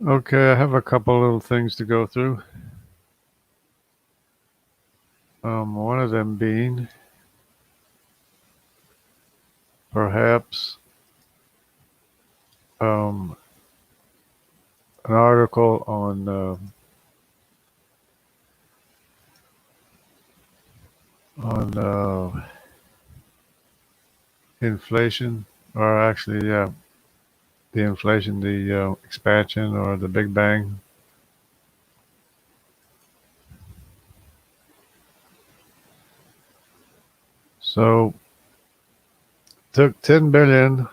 Okay, I have a couple little things to go through. One of them being perhaps um, an article on inflation, or actually, yeah, the inflation, the expansion, or the Big Bang. So, took $10 billion,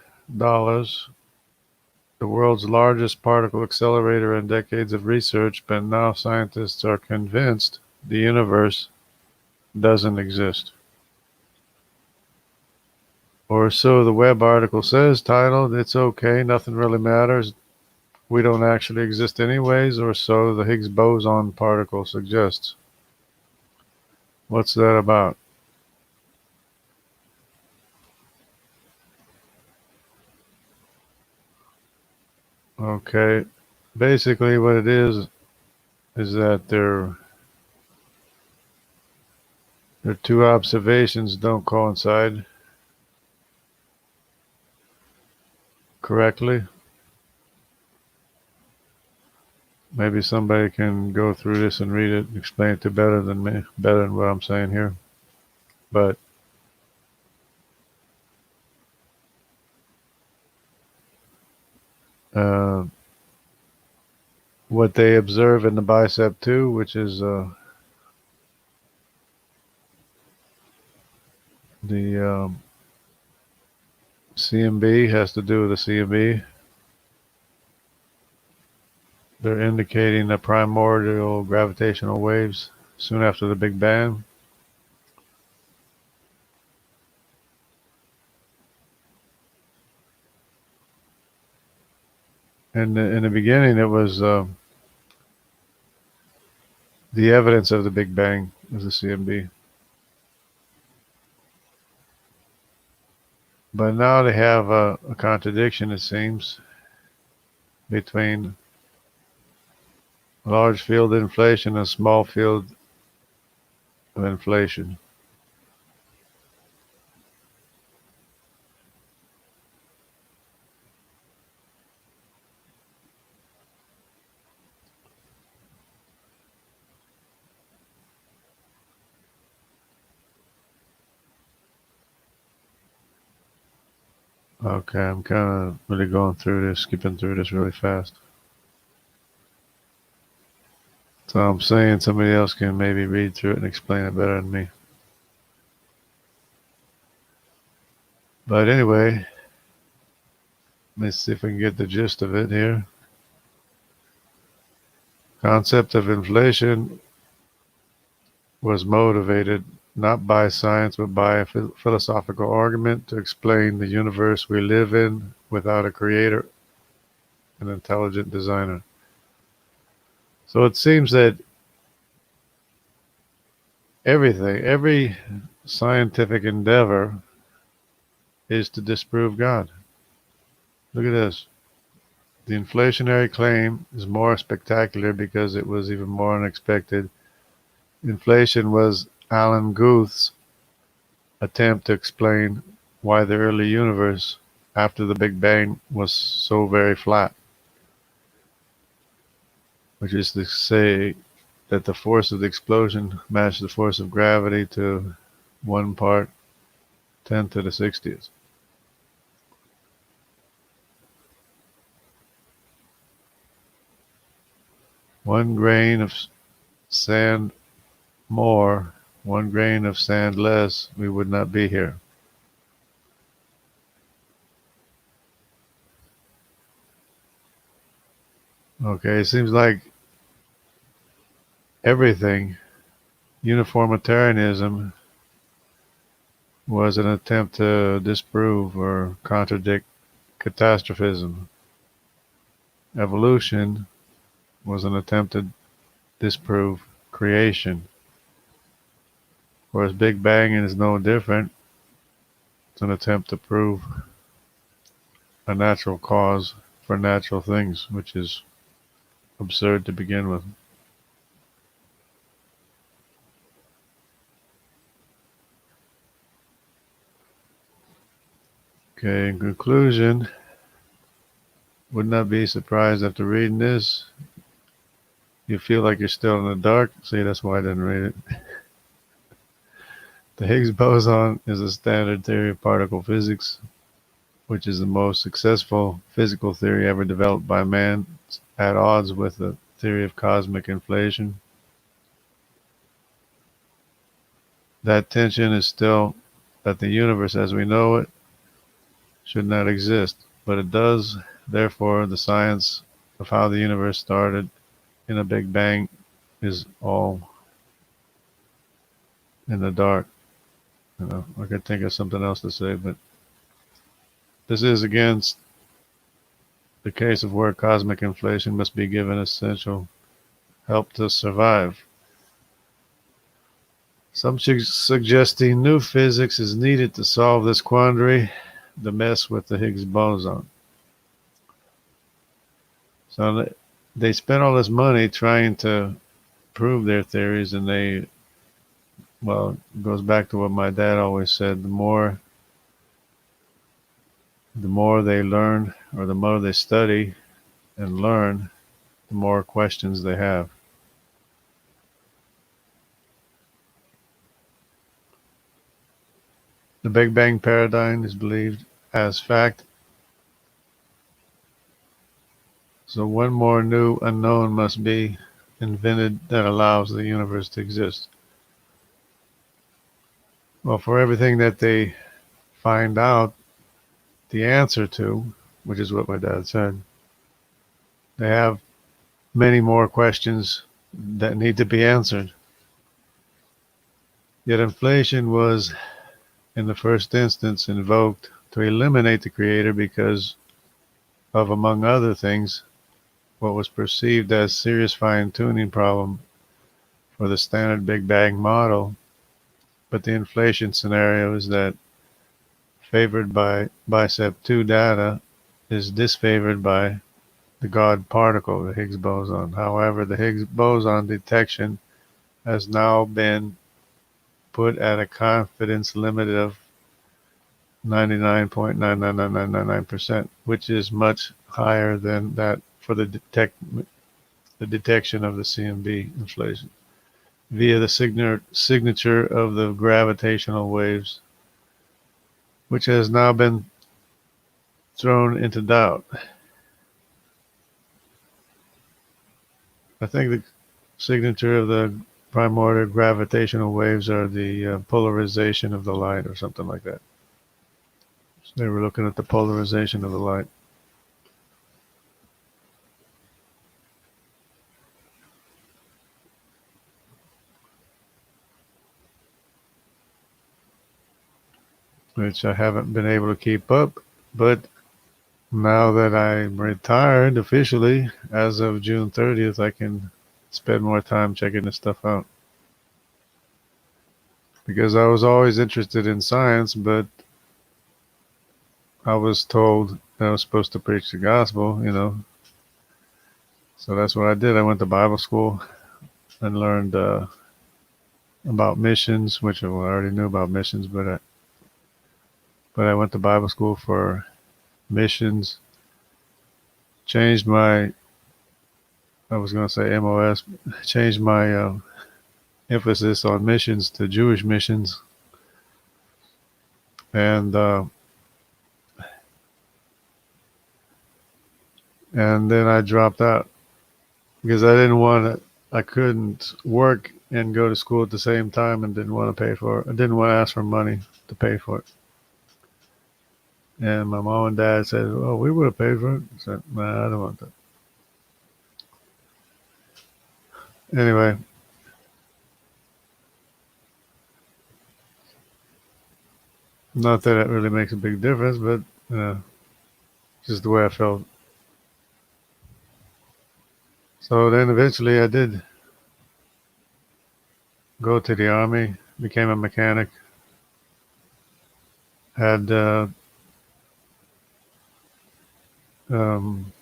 the world's largest particle accelerator, and decades of research, but now scientists are convinced the universe doesn't exist. Or so the web article says, titled, "It's okay, nothing really matters. We don't actually exist anyways," or so the Higgs Boson particle suggests. What's that about? Okay, basically what it is that their two observations don't coincide correctly. Maybe somebody can go through this and read it and explain it to better than me, better than what I'm saying here. But uh, what they observe in the bicep 2, which is the CMB, has to do with the CMB. They're indicating the primordial gravitational waves soon after the Big Bang. And in the beginning, it was the evidence of the Big Bang was the CMB. But now they have a contradiction, it seems, between large field inflation and small field of inflation. Okay, I'm kind of really going through this, skipping through this really fast. So I'm saying somebody else can maybe read through it and explain it better than me. But anyway, let's see if we can get the gist of it here. Concept of inflation was motivated not by science but by a philosophical argument to explain the universe we live in without a creator, an intelligent designer. So it seems that every scientific endeavor is to disprove God. Look at this. The inflationary claim is more spectacular because it was even more unexpected. Inflation was Alan Guth's attempt to explain why the early universe after the Big Bang was so very flat, which is to say that the force of the explosion matched the force of gravity to 1 part 10 to the 60th. One grain of sand more, one grain of sand less, we would not be here. Okay, it seems like everything, uniformitarianism, was an attempt to disprove or contradict catastrophism. Evolution was an attempt to disprove creation. Whereas Big Bang is no different. It's an attempt to prove a natural cause for natural things, which is absurd to begin with. Okay, in conclusion, would not be surprised after reading this. You feel like you're still in the dark. See, that's why I didn't read it. The Higgs boson is a standard theory of particle physics, which is the most successful physical theory ever developed by man, at odds with the theory of cosmic inflation. That tension is still that the universe as we know it should not exist, but it does. Therefore, the science of how the universe started in a Big Bang is all in the dark. I could think of something else to say, but this is against the case of where cosmic inflation must be given essential help to survive. Some suggesting new physics is needed to solve this quandary, the mess with the Higgs boson. So they spent all this money trying to prove their theories, and well, it goes back to what my dad always said, the more they learn, or the more they study and learn, the more questions they have. The Big Bang paradigm is believed as fact. So one more new unknown must be invented that allows the universe to exist. Well, for everything that they find out the answer to, which is what my dad said, they have many more questions that need to be answered. Yet inflation was, in the first instance, invoked to eliminate the creator because of, among other things, what was perceived as serious fine-tuning problem for the standard Big Bang model. But the inflation scenario is that favored by bicep 2 data is disfavored by the God particle, the Higgs boson. However, the Higgs boson detection has now been put at a confidence limit of 99.99999%, which is much higher than that for the detection of the CMB inflation via the signature of the gravitational waves, which has now been thrown into doubt. I think the signature of the primordial gravitational waves are the polarization of the light or something like that. So they were looking at the polarization of the light. Which I haven't been able to keep up, but now that I'm retired officially, as of June 30th, I can spend more time checking this stuff out. Because I was always interested in science, but I was told that I was supposed to preach the gospel. So that's what I did. I went to Bible school and learned about missions, which I already knew about missions, but I went to Bible school for missions. Changed my, I was going to say MOS, changed my emphasis on missions to Jewish missions, and then I dropped out because I didn't want to. I couldn't work and go to school at the same time, and didn't want to pay for it. I didn't want to ask for money to pay for it. And my mom and dad said, "Well, we would have paid for it." I said, "Nah, I don't want that." Anyway, not that it really makes a big difference, but just the way I felt. So then eventually I did go to the army, became a mechanic, had um,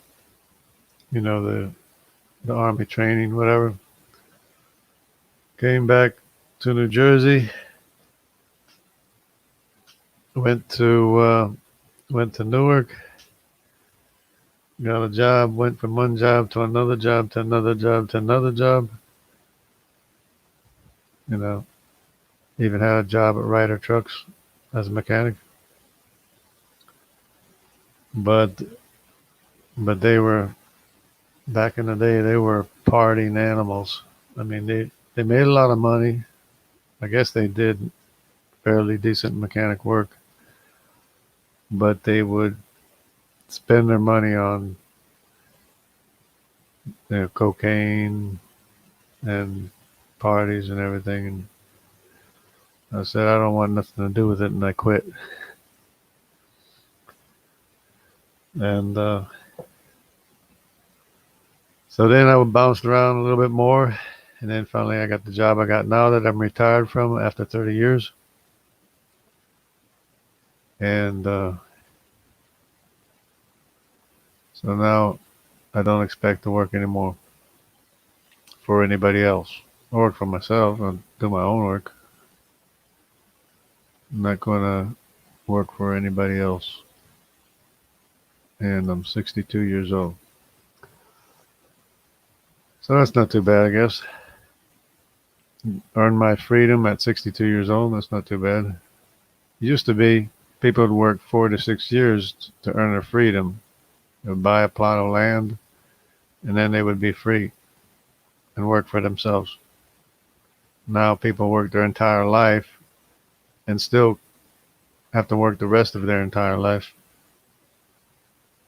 the the Army training, whatever. Came back to New Jersey. Went to Newark. Got a job. Went from one job to another job to another job to another job. You know, even had a job at Ryder Trucks as a mechanic. But they were, back in the day, they were partying animals. I mean, they made a lot of money. I guess they did fairly decent mechanic work, but they would spend their money on, cocaine and parties and everything. And I said, I don't want nothing to do with it, and I quit. And so then I bounced around a little bit more, and then finally I got the job I got now that I'm retired from after 30 years. And so now I don't expect to work anymore for anybody else. I work for myself and do my own work. I'm not going to work for anybody else. And I'm 62 years old. So that's not too bad, I guess. Earned my freedom at 62 years old. That's not too bad. It used to be people would work 4 to 6 years to earn their freedom. They would buy a plot of land, and then they would be free and work for themselves. Now people work their entire life and still have to work the rest of their entire life.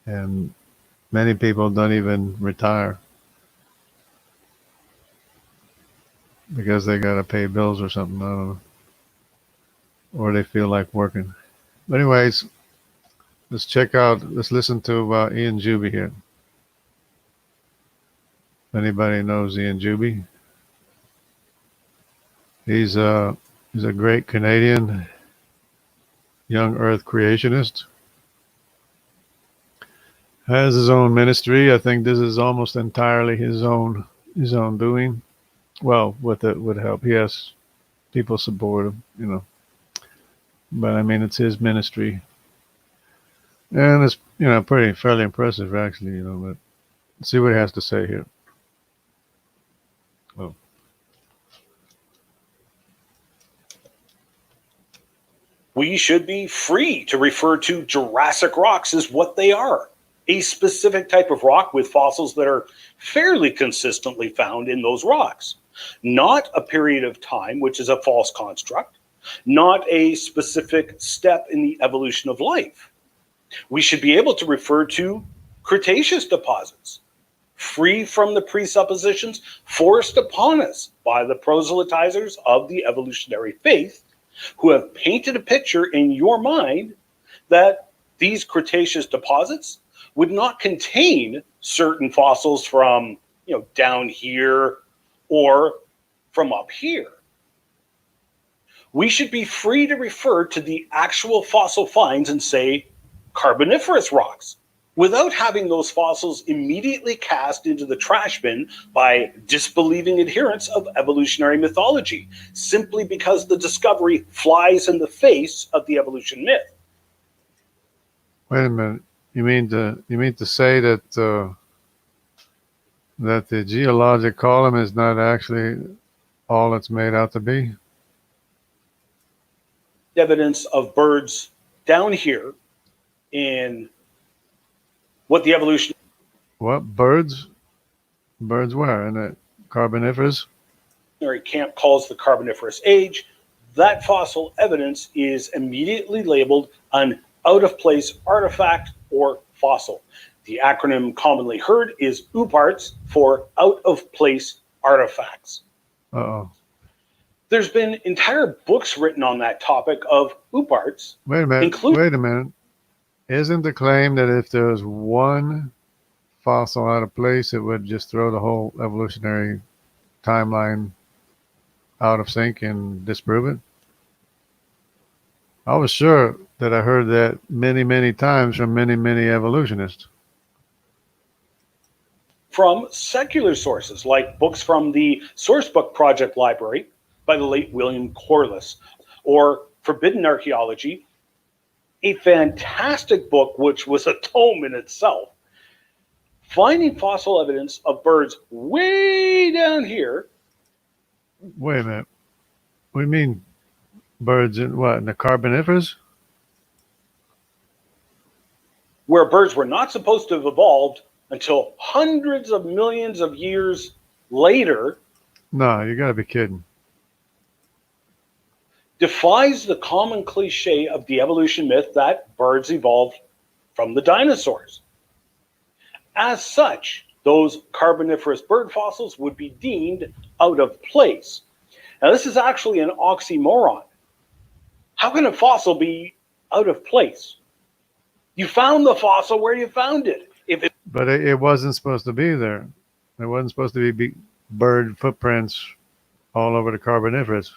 And many people don't even retire because they got to pay bills or something. I don't know. Or they feel like working. But anyways, let's listen to Ian Juby here. Anybody knows Ian Juby? He's a great Canadian young earth creationist. Has his own ministry. I think this is almost entirely his own doing. Well, with help. He has people support him, But I mean, it's his ministry, and it's fairly impressive actually, But let's see what he has to say here. Oh. We should be free to refer to Jurassic rocks as what they are, a specific type of rock with fossils that are fairly consistently found in those rocks, not a period of time, which is a false construct, not a specific step in the evolution of life. We should be able to refer to Cretaceous deposits, free from the presuppositions forced upon us by the proselytizers of the evolutionary faith, who have painted a picture in your mind that these Cretaceous deposits would not contain certain fossils from, down here or from up here. We should be free to refer to the actual fossil finds and say Carboniferous rocks, without having those fossils immediately cast into the trash bin by disbelieving adherents of evolutionary mythology, simply because the discovery flies in the face of the evolution myth. Wait a minute. You mean to say that that the geologic column is not actually all it's made out to be? Evidence of birds down here in what the evolution... What, birds? Birds where? In the Carboniferous? Camp calls the Carboniferous age. That fossil evidence is immediately labeled an out-of-place artifact or fossil. The acronym commonly heard is UPARTS for out-of-place artifacts. Uh-oh. There's been entire books written on that topic of UPARTS. Wait a minute. Isn't the claim that if there was one fossil out of place, it would just throw the whole evolutionary timeline out of sync and disprove it? I was sure that I heard that many, many times from many, many evolutionists. from secular sources, like books from the Sourcebook Project Library by the late William Corliss, or Forbidden Archaeology, a fantastic book which was a tome in itself, finding fossil evidence of birds way down here. Wait a minute. What do you mean birds in what? In the Carboniferous? Where birds were not supposed to have evolved until hundreds of millions of years later, No, you got to be kidding. defies the common cliche of the evolution myth that birds evolved from the dinosaurs. As such, those Carboniferous bird fossils would be deemed out of place. Now, this is actually an oxymoron. How can a fossil be out of place? You found the fossil where you found it. But it wasn't supposed to be there. It wasn't supposed to be bird footprints all over the Carboniferous.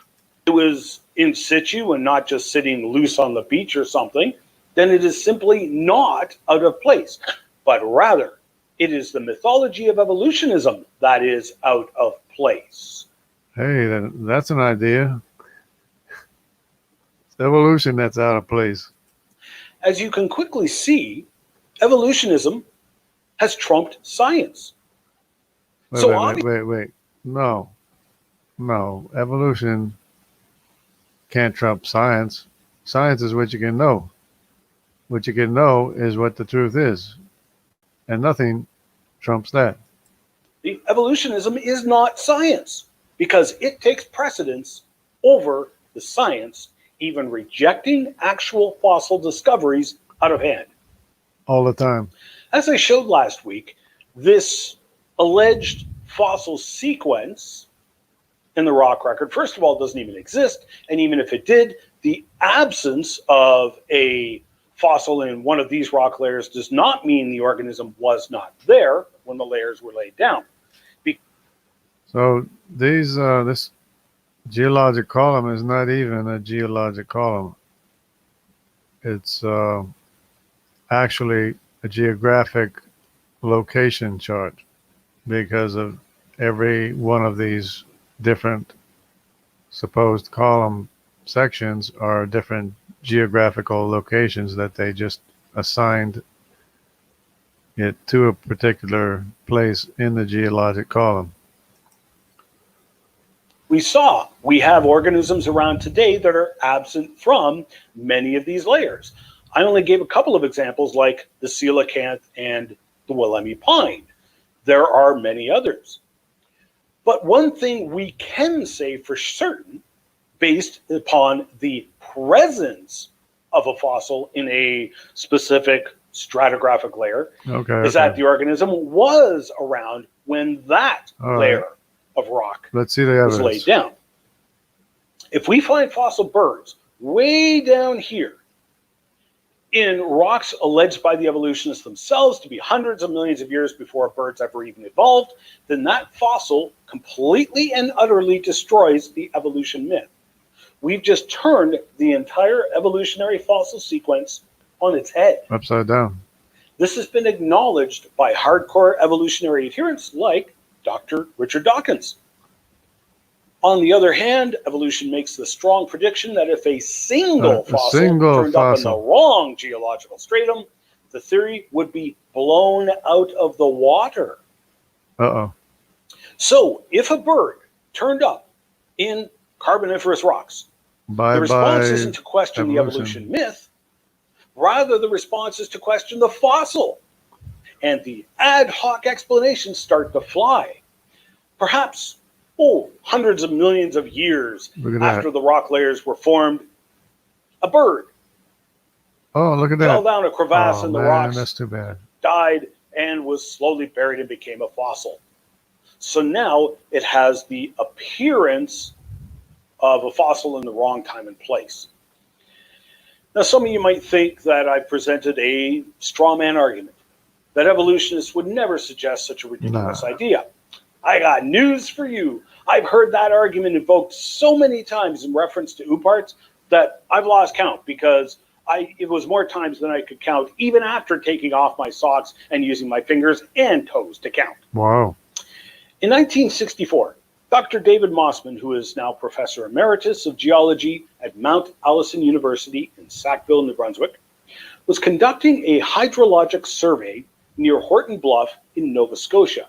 It was in situ and not just sitting loose on the beach or something, then it is simply not out of place, but rather it is the mythology of evolutionism that is out of place. Hey, that's an idea. It's evolution that's out of place. As you can quickly see, evolutionism has trumped science. Wait. No. Evolution can't trump science. Science is what you can know. What you can know is what the truth is. And nothing trumps that. The evolutionism is not science because it takes precedence over the science, even rejecting actual fossil discoveries out of hand. All the time. As I showed last week, this alleged fossil sequence in the rock record, first of all, doesn't even exist. And even if it did, the absence of a fossil in one of these rock layers does not mean the organism was not there when the layers were laid down. So this geologic column is not even a geologic column. It's actually a geographic location chart because of every one of these different supposed column sections are different geographical locations that they just assigned it to a particular place in the geologic column. We have organisms around today that are absent from many of these layers. I only gave a couple of examples like the coelacanth and the Willemmy pine. There are many others. But one thing we can say for certain, based upon the presence of a fossil in a specific stratigraphic layer, is that the organism was around when that layer of rock was laid down. If we find fossil birds way down here in rocks alleged by the evolutionists themselves to be hundreds of millions of years before birds ever even evolved, then that fossil completely and utterly destroys the evolution myth. We've just turned the entire evolutionary fossil sequence on its head. Upside down. This has been acknowledged by hardcore evolutionary adherents like Dr. Richard Dawkins. On the other hand, evolution makes the strong prediction that if a single fossil turned up in the wrong geological stratum, the theory would be blown out of the water. So if a bird turned up in Carboniferous rocks, the response isn't to question the evolution myth, rather the response is to question the fossil. And the ad hoc explanations start to fly. Perhaps, hundreds of millions of years after the rock layers were formed, a bird fell down a crevasse in the rocks, that's too bad. died, and was slowly buried and became a fossil. So now it has the appearance of a fossil in the wrong time and place. Now, some of you might think that I've presented a straw man argument, that evolutionists would never suggest such a ridiculous idea. I got news for you. I've heard that argument invoked so many times in reference to OOPArts that I've lost count because It was more times than I could count, even after taking off my socks and using my fingers and toes to count. Wow. In 1964, Dr. David Mossman, who is now Professor Emeritus of Geology at Mount Allison University in Sackville, New Brunswick, was conducting a hydrologic survey near Horton Bluff in Nova Scotia.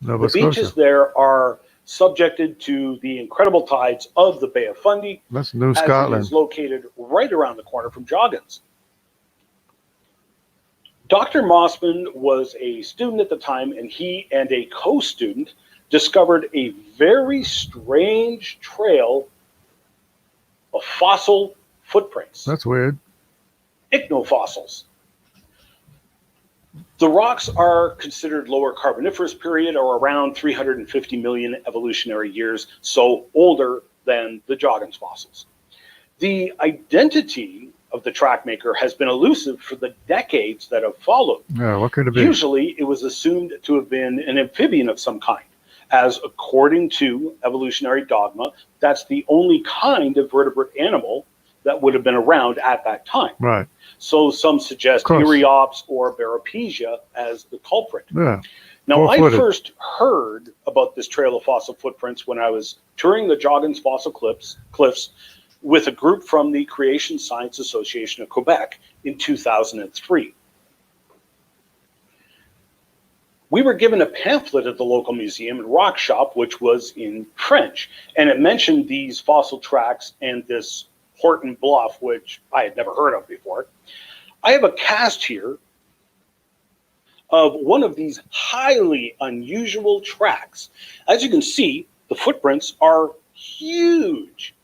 Nova The beaches Scotia. there are subjected to the incredible tides of the Bay of Fundy, That's New as it Scotland. is located right around the corner from Joggins. Dr. Mossman was a student at the time, and he and a co-student discovered a very strange trail of fossil footprints, That's weird. ichnofossils. The rocks are considered lower Carboniferous period, or around 350 million evolutionary years, so older than the Joggins fossils. The identity of the track maker has been elusive for the decades that have followed. Yeah, what could it be? Usually, it was assumed to have been an amphibian of some kind, as according to evolutionary dogma, that's the only kind of vertebrate animal that would have been around at that time. Right. So some suggest Of course. Eriops or Baropesia as the culprit. Yeah. Now, I Four-footed. first heard about this trail of fossil footprints when I was touring the Joggins Fossil Cliffs with a group from the Creation Science Association of Quebec in 2003. We were given a pamphlet at the local museum and rock shop, which was in French, and it mentioned these fossil tracks and this Horton Bluff, which I had never heard of before. I have a cast here of one of these highly unusual tracks. As you can see, the footprints are huge,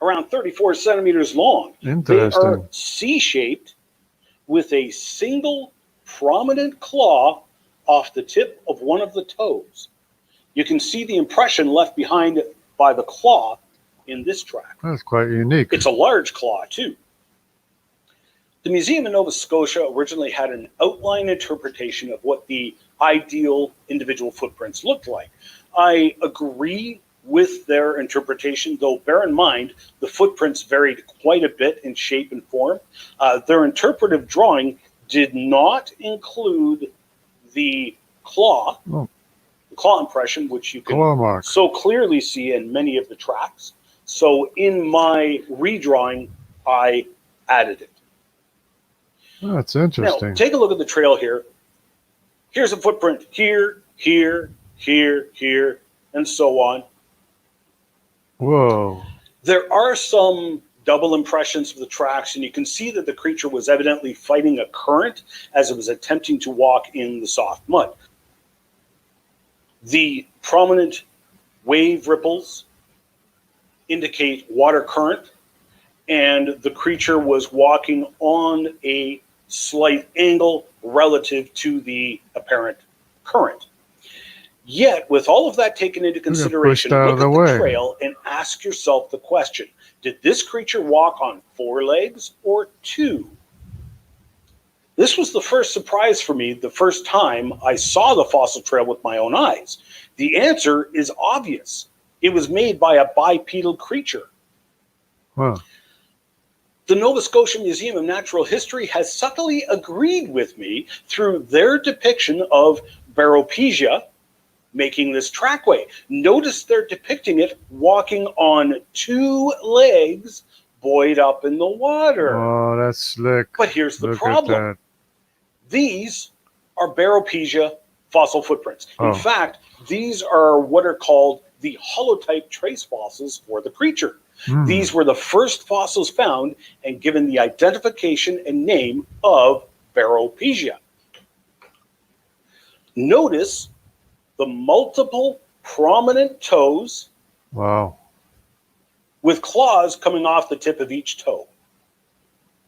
around 34 centimeters long. They Interesting. are C-shaped with a single prominent claw off the tip of one of the toes. You can see the impression left behind by the claw in this track. That's quite unique. It's a large claw, too. The museum in Nova Scotia originally had an outline interpretation of what the ideal individual footprints looked like. I agree with their interpretation, though bear in mind the footprints varied quite a bit in shape and form. Their interpretive drawing did not include the claw, Oh. the claw impression, which you can Claw mark. so clearly see in many of the tracks. So in my redrawing, I added it. That's Now, interesting. take a look at the trail here. Here's a footprint here, here, here, here, and so on. Whoa. There are some double impressions of the tracks, and you can see that the creature was evidently fighting a current as it was attempting to walk in the soft mud. The prominent wave ripples indicate water current, and the creature was walking on a slight angle relative to the apparent current. Yet, with all of that taken into consideration, pushed out look of at the the way. trail and ask yourself the question, did this creature walk on 4 legs or 2? This was the first surprise for me the first time I saw the fossil trail with my own eyes. The answer is obvious. It was made by a bipedal creature. Huh. The Nova Scotia Museum of Natural History has subtly agreed with me through their depiction of Baropesia making this trackway. Notice they're depicting it walking on 2 legs buoyed up in the water. Oh, that's slick. But here's the Look problem. at These are Baropesia fossil footprints. In Oh. fact, these are what are called the holotype trace fossils for the creature. that. These were the first fossils found and given the identification and name of Baropesia. Notice the multiple prominent toes Wow. with claws coming off the tip of each toe.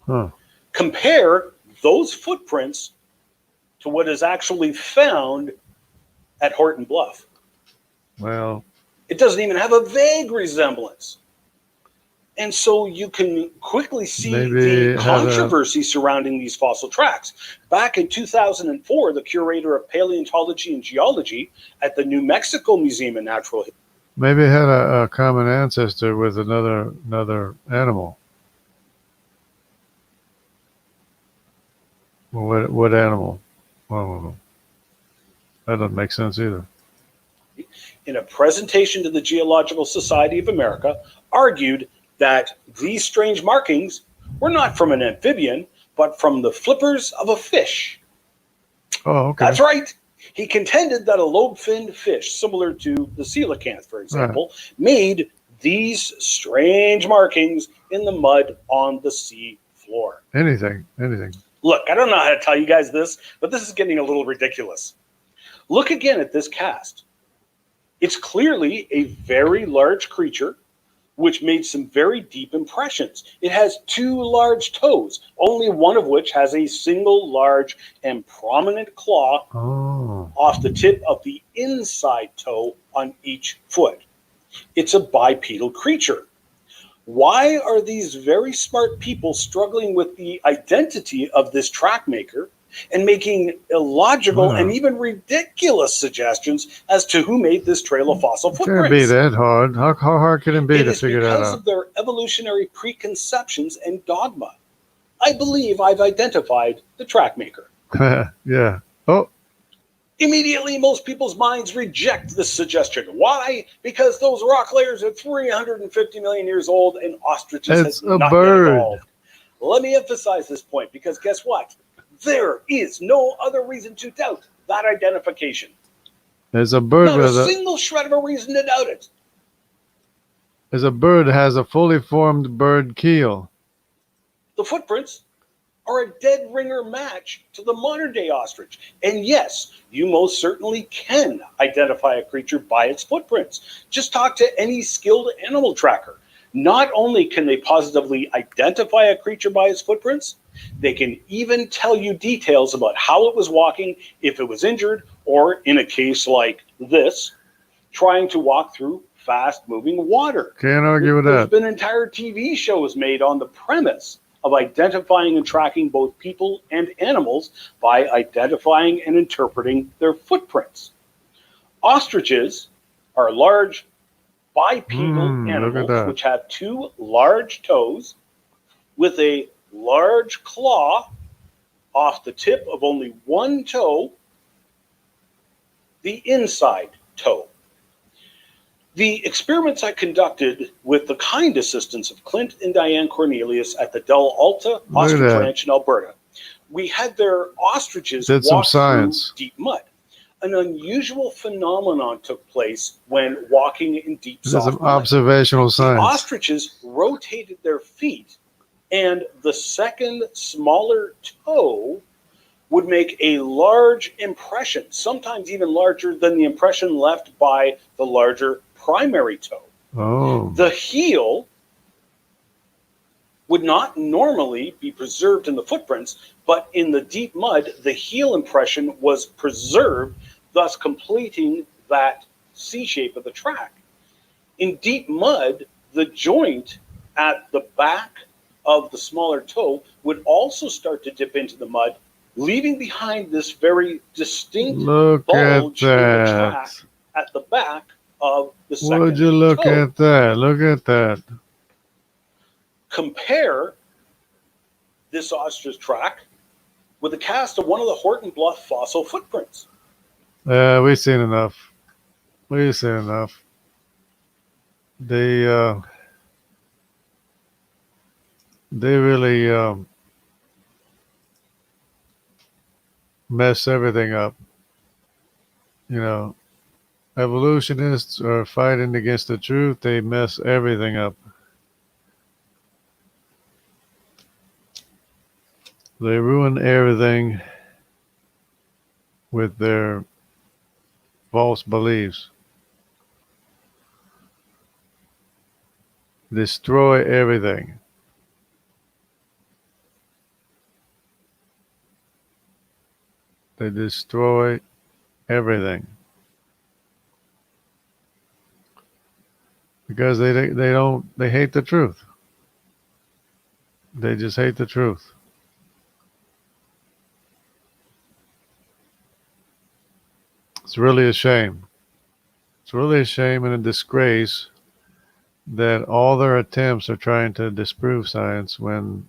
Huh. Compare those footprints to what is actually found at Horton Bluff. Well, It doesn't even have a vague resemblance. And so you can quickly see Maybe the it had a- controversy surrounding these fossil tracks. Back in 2004, the curator of paleontology and geology at the New Mexico Museum of Natural History, maybe it had a common ancestor with another animal. Well, what animal? Oh, that doesn't make sense either. In a presentation to the Geological Society of America, argued that these strange markings were not from an amphibian, but from the flippers of a fish. Oh, okay. That's right. He contended that a lobe-finned fish, similar to the coelacanth, for example, made these strange markings in the mud on the sea floor. Anything. Look, I don't know how to tell you guys this, but this is getting a little ridiculous. Look again at this cast. It's clearly a very large creature which made some very deep impressions. It has two large toes, only one of which has a single large and prominent claw off the tip of the inside toe on each foot. It's a bipedal creature. Why are these very smart people struggling with the identity of this track maker and making illogical and even ridiculous suggestions as to who made this trail of fossil footprints? Can't be that hard. How hard can it be to figure that out? It is because of their evolutionary preconceptions and dogma. I believe I've identified the track maker. Yeah. Oh. Immediately, most people's minds reject this suggestion. Why? Because those rock layers are 350 million years old and ostriches have not yet evolved. Let me emphasize this point because guess what? There is no other reason to doubt that identification. There's a bird not a single shred of a reason to doubt it. There's a bird that has a fully formed bird keel. The footprints are a dead ringer match to the modern day ostrich. And yes, you most certainly can identify a creature by its footprints. Just talk to any skilled animal tracker. Not only can they positively identify a creature by its footprints, they can even tell you details about how it was walking, if it was injured, or in a case like this, trying to walk through fast-moving water. Can't argue with that. There's been entire TV shows made on the premise of identifying and tracking both people and animals by identifying and interpreting their footprints. Ostriches are large bipedal animals which have two large toes with a large claw off the tip of only one toe, the inside toe. The experiments I conducted with the kind assistance of Clint and Diane Cornelius at the Del Alta Ostrich Ranch in Alberta, we had their ostriches walk through deep mud. An unusual phenomenon took place when walking in deep soft mud. Observational science. The ostriches rotated their feet, and the second smaller toe would make a large impression, sometimes even larger than the impression left by the larger primary toe. Oh. The heel would not normally be preserved in the footprints, but in the deep mud, the heel impression was preserved, thus completing that C shape of the track. In deep mud, the joint at the back of the smaller toe would also start to dip into the mud, leaving behind this very distinct bulge in the track at the back of the second toe. Would you look at that? Look at that. Compare this ostrich track with a cast of one of the Horton Bluff fossil footprints. We've seen enough. We've seen enough. They really mess everything up. You know, evolutionists are fighting against the truth. They mess everything up. They ruin everything with their false beliefs. Destroy everything. They destroy everything. Because they hate the truth. They just hate the truth. It's really a shame. It's really a shame and a disgrace that all their attempts are trying to disprove science when,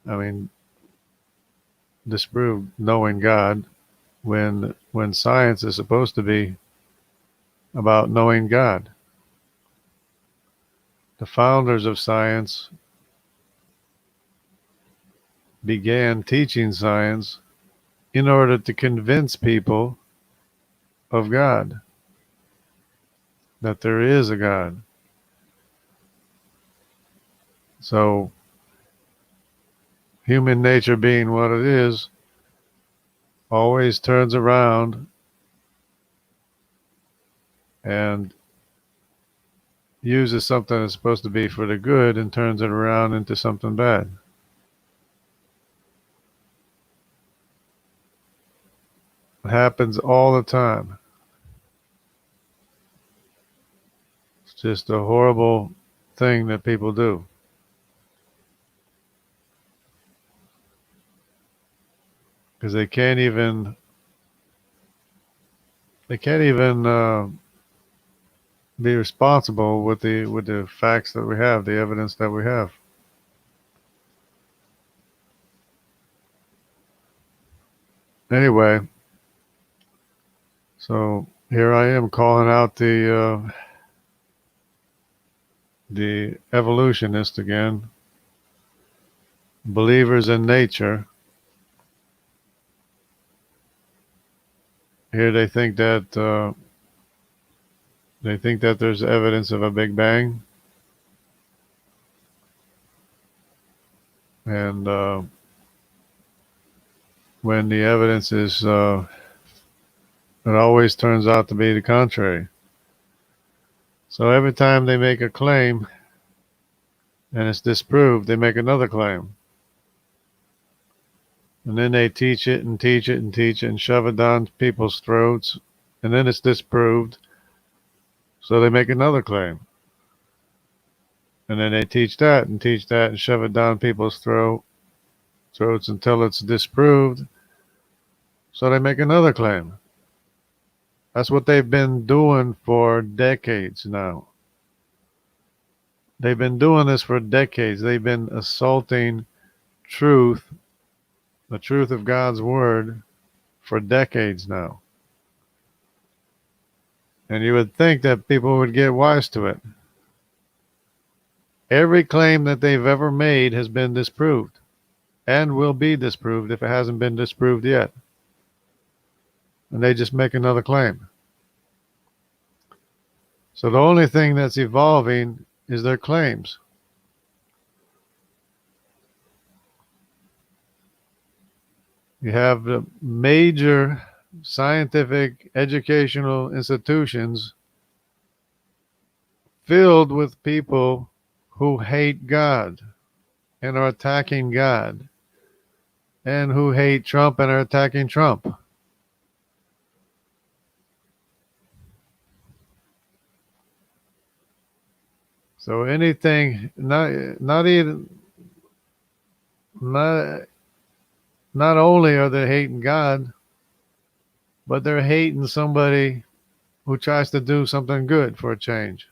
I mean, disprove knowing God when science is supposed to be about knowing God. The founders of science began teaching science in order to convince people of God, that there is a God. So, human nature being what it is, always turns around and uses something that's supposed to be for the good and turns it around into something bad. It happens all the time. It's just a horrible thing that people do. Because they can't even be responsible with the facts that we have, the evidence that we have. Anyway, so here I am calling out the evolutionist again, believers in nature. Here they think that there's evidence of a Big Bang, and when the evidence is, it always turns out to be the contrary. So every time they make a claim and it's disproved, they make another claim. And then they teach it and teach it and teach it and shove it down people's throats. And then it's disproved. So they make another claim. And then they teach that and shove it down people's throats until it's disproved. So they make another claim. That's what they've been doing for decades now. They've been doing this for decades. They've been assaulting truth, the truth of God's word, for decades now. And you would think that people would get wise to it. Every claim that they've ever made has been disproved and will be disproved if it hasn't been disproved yet. And they just make another claim. So the only thing that's evolving is their claims. You have the major scientific educational institutions filled with people who hate God and are attacking God, and who hate Trump and are attacking Trump. So anything, not only are they hating God, but they're hating somebody who tries to do something good for a change.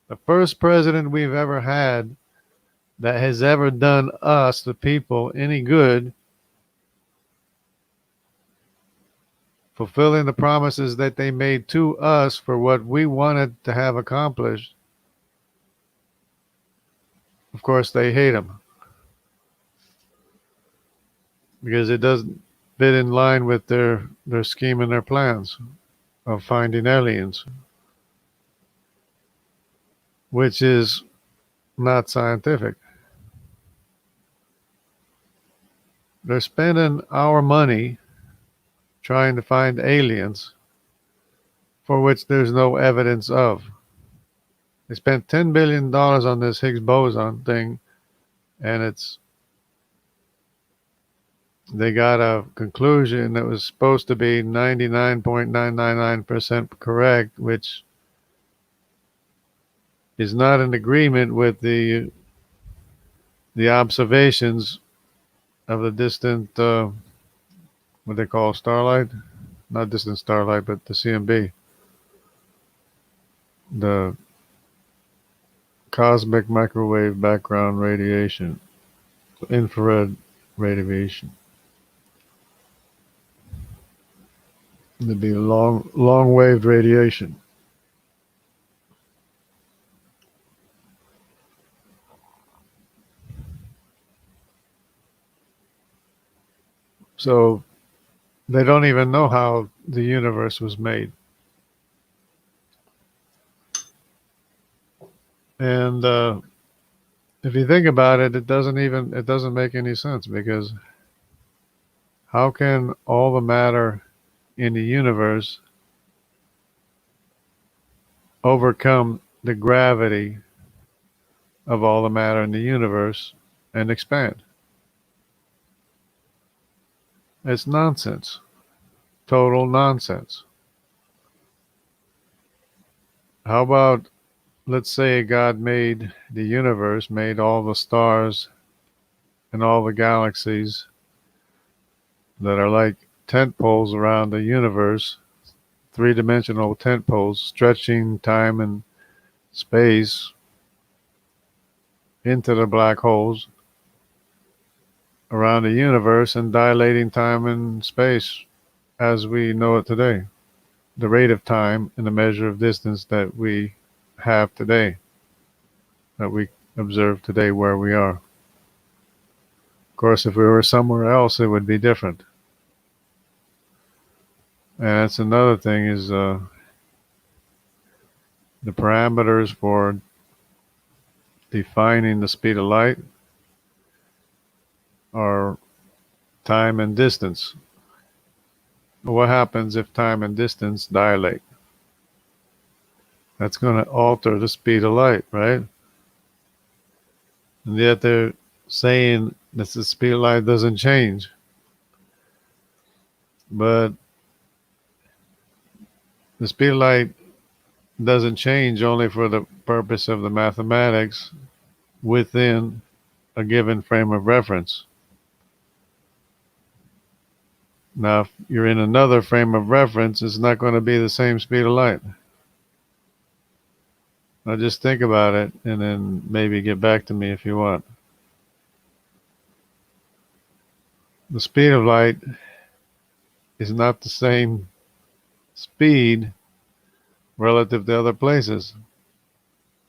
The first president we've ever had that has ever done us, the people, any good, fulfilling the promises that they made to us for what we wanted to have accomplished. Of course, they hate him because it doesn't fit in line with their scheme and their plans of finding aliens, which is not scientific. They're spending our money trying to find aliens for which there's no evidence of. They spent $10 billion on this Higgs Boson thing, and they got a conclusion that was supposed to be 99.999% correct, which is not in agreement with the observations of the distant, what they call starlight, not distant starlight, but the CMB, the cosmic microwave background radiation, infrared radiation. There'd be long wave radiation. So they don't even know how the universe was made. And if you think about it, it doesn't make any sense, because how can all the matter in the universe overcome the gravity of all the matter in the universe and expand? It's nonsense. Total nonsense. How about, let's say God made the universe, made all the stars and all the galaxies that are like tent poles around the universe, three-dimensional tent poles stretching time and space into the black holes around the universe and dilating time and space as we know it today. The rate of time and the measure of distance that we have today, that we observe today where we are. Of course, if we were somewhere else, it would be different. And that's another thing, is the parameters for defining the speed of light are time and distance. What happens if time and distance dilate? That's going to alter the speed of light, right? And yet they're saying that the speed of light doesn't change. But the speed of light doesn't change only for the purpose of the mathematics within a given frame of reference. Now, if you're in another frame of reference, it's not going to be the same speed of light. Now just think about it, and then maybe get back to me if you want. The speed of light is not the same speed relative to other places.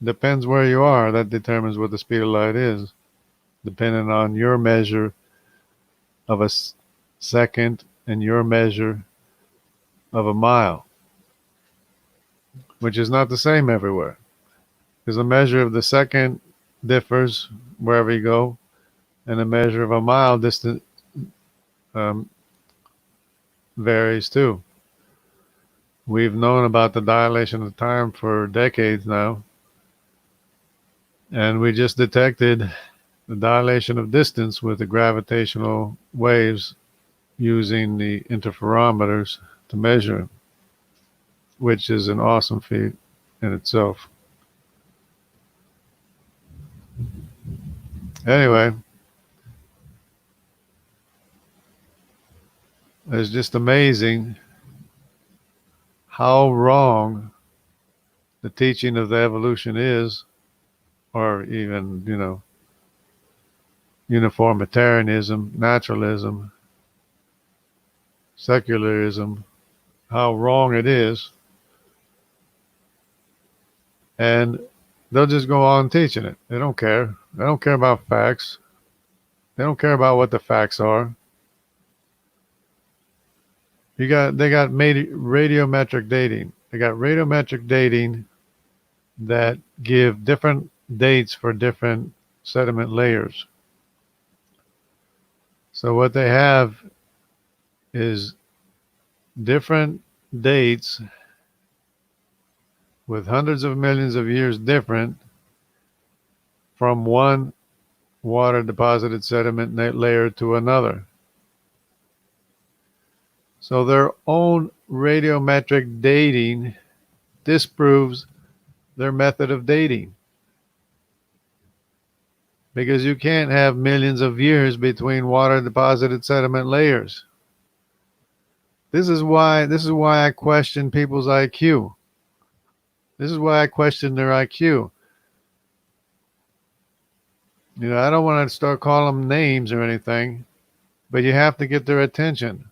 Depends where you are. That determines what the speed of light is, depending on your measure of a second and your measure of a mile, which is not the same everywhere, because the measure of the second differs wherever you go, and the measure of a mile distance varies too. We've known about the dilation of time for decades now, and we just detected the dilation of distance with the gravitational waves using the interferometers to measure it, which is an awesome feat in itself. Anyway, it's just amazing how wrong the teaching of the evolution is, or even, uniformitarianism, naturalism, secularism, how wrong it is. And they'll just go on teaching it. They don't care. They don't care about facts. They don't care about what the facts are. They got radiometric dating. They got radiometric dating that give different dates for different sediment layers. So what they have is different dates with hundreds of millions of years different from one water deposited sediment layer to another. So their own radiometric dating disproves their method of dating, because you can't have millions of years between water deposited sediment layers. This is why I question people's IQ. This is why I question their IQ. I don't want to start calling them names or anything, but you have to get their attention.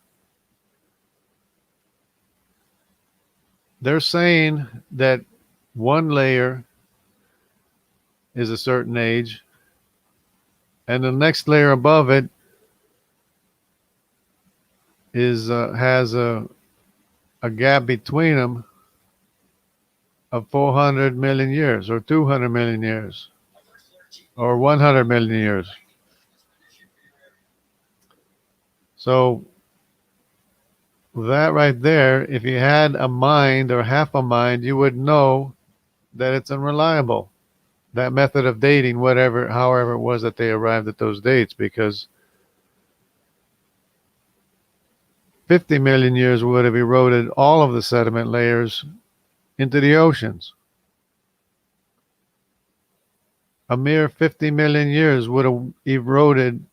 they're saying that one layer is a certain age, and the next layer above it is has a gap between them of 400 million years, or 200 million years, or 100 million years. So that right there, if you had a mind or half a mind, you would know that it's unreliable. That method of dating, whatever, however it was that they arrived at those dates, because 50 million years would have eroded all of the sediment layers into the oceans. A mere 50 million years would have eroded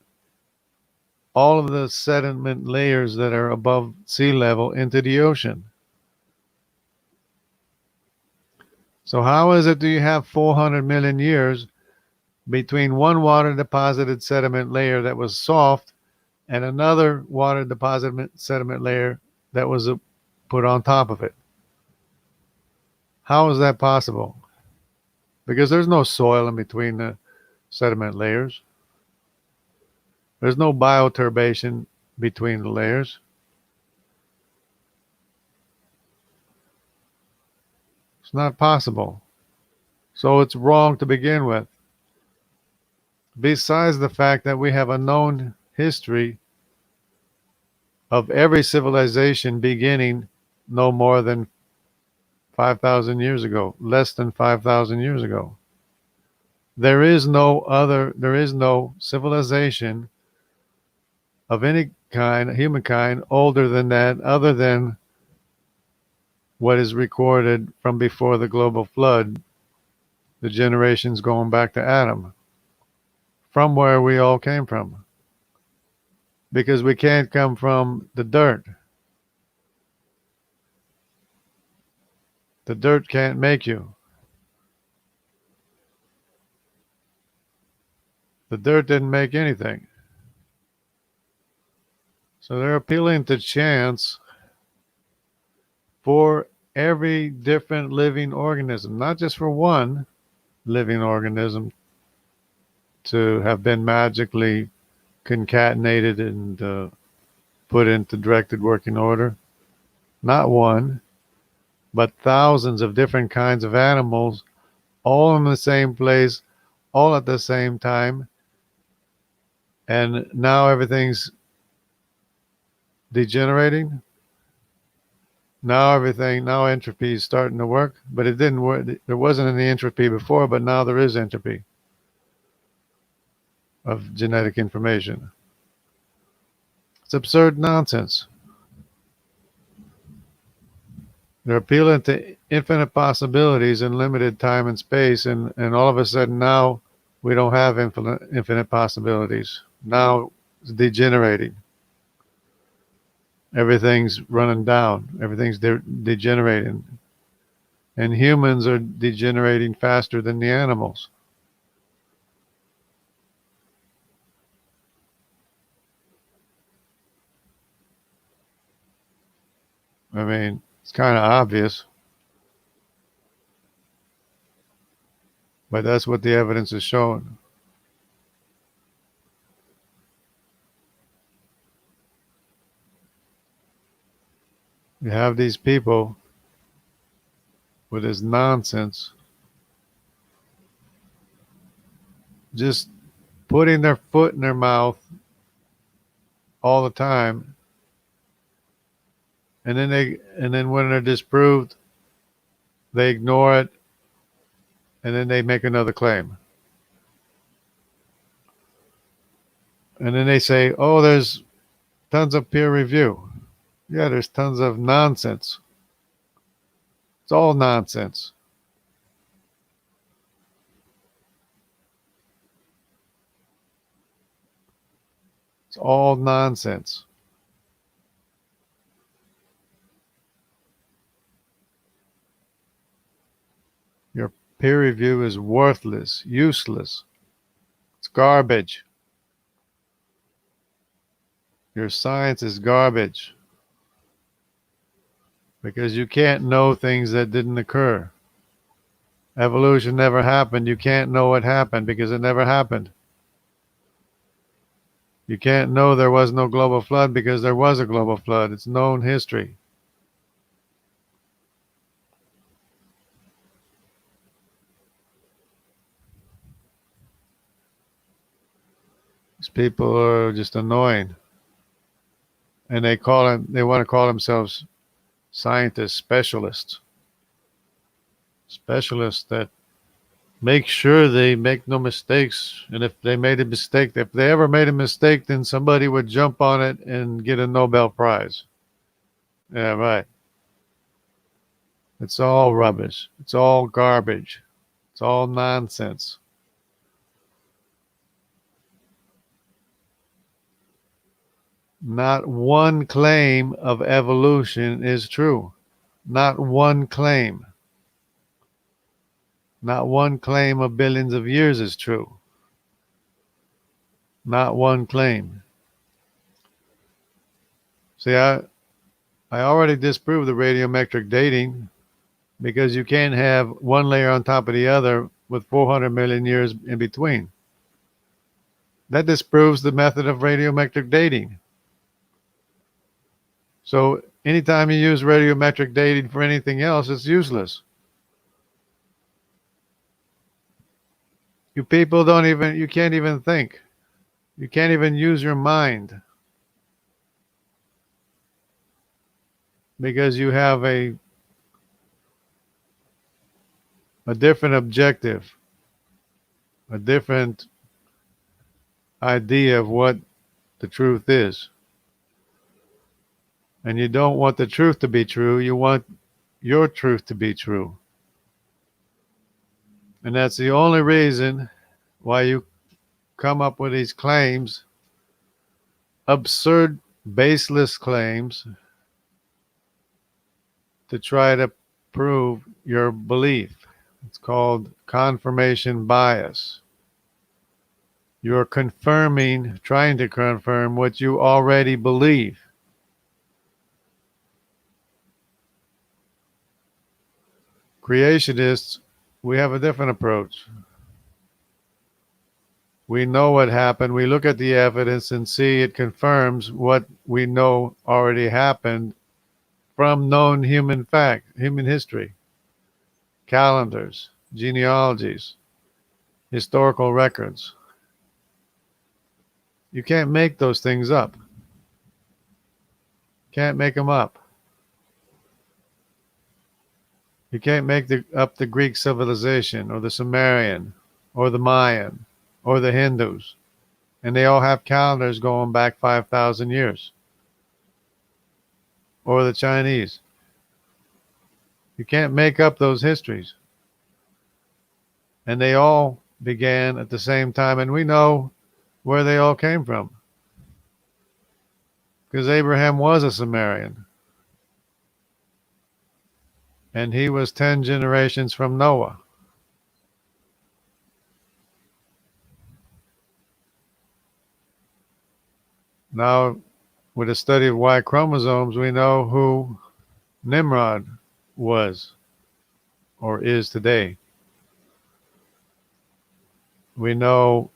all of the sediment layers that are above sea level into the ocean. So how is it do you have 400 million years between one water deposited sediment layer that was soft and another water deposited sediment layer that was put on top of it? How is that possible? Because there's no soil in between the sediment layers. There's no bioturbation between the layers. It's not possible. So it's wrong to begin with. Besides the fact that we have a known history of every civilization beginning no more than 5,000 years ago, less than 5,000 years ago. There is no civilization of any kind, humankind, older than that, other than what is recorded from before the global flood, the generations going back to Adam, from where we all came from. Because we can't come from the dirt. The dirt can't make you. The dirt didn't make anything. So they're appealing to chance for every different living organism, not just for one living organism to have been magically concatenated and put into directed working order. Not one, but thousands of different kinds of animals, all in the same place, all at the same time. And now everything's degenerating. Now entropy is starting to work, but it didn't work. There wasn't any entropy before, but now there is entropy of genetic information. It's absurd nonsense. They're appealing to infinite possibilities in limited time and space, and all of a sudden now we don't have infinite possibilities. Now it's degenerating. Everything's running down. Everything's degenerating. And humans are degenerating faster than the animals. I mean, it's kind of obvious, but that's what the evidence is showing. You have these people with this nonsense just putting their foot in their mouth all the time, and then when they're disproved, they ignore it, and then they make another claim. And then they say, oh, there's tons of peer review. Yeah, there's tons of nonsense. It's all nonsense. It's all nonsense. Your peer review is worthless, useless. It's garbage. Your science is garbage. because you can't know things that didn't occur. Evolution never happened. You can't know what happened because it never happened. You can't know there was no global flood because there was a global flood. It's known history. These people are just annoying. And they want to call themselves scientists, specialists. Specialists that make sure they make no mistakes. And if they made a mistake, if they ever made a mistake, then somebody would jump on it and get a Nobel Prize. Yeah, right. It's all rubbish. It's all garbage. It's all nonsense. Not one claim of evolution is true. Not one claim. Not one claim of billions of years is true. Not one claim. See, I already disproved the radiometric dating because you can't have one layer on top of the other with 400 million years in between. That disproves the method of radiometric dating. So anytime you use radiometric dating for anything else, it's useless. You people you can't even think. You can't even use your mind because you have a different objective, a different idea of what the truth is. And you don't want the truth to be true, you want your truth to be true. And that's the only reason why you come up with these claims, absurd, baseless claims, to try to prove your belief. It's called confirmation bias. You're trying to confirm what you already believe. Creationists, we have a different approach. We know what happened. We look at the evidence and see it confirms what we know already happened from known human history, calendars, genealogies, historical records. You can't make those things up. Can't make them up. You can't make up the Greek civilization or the Sumerian or the Mayan or the Hindus. And they all have calendars going back 5,000 years. Or the Chinese. You can't make up those histories. And they all began at the same time. And we know where they all came from. Because Abraham was a Sumerian. And he was 10 generations from Noah. Now, with a study of Y chromosomes, we know who Nimrod was or is today. We know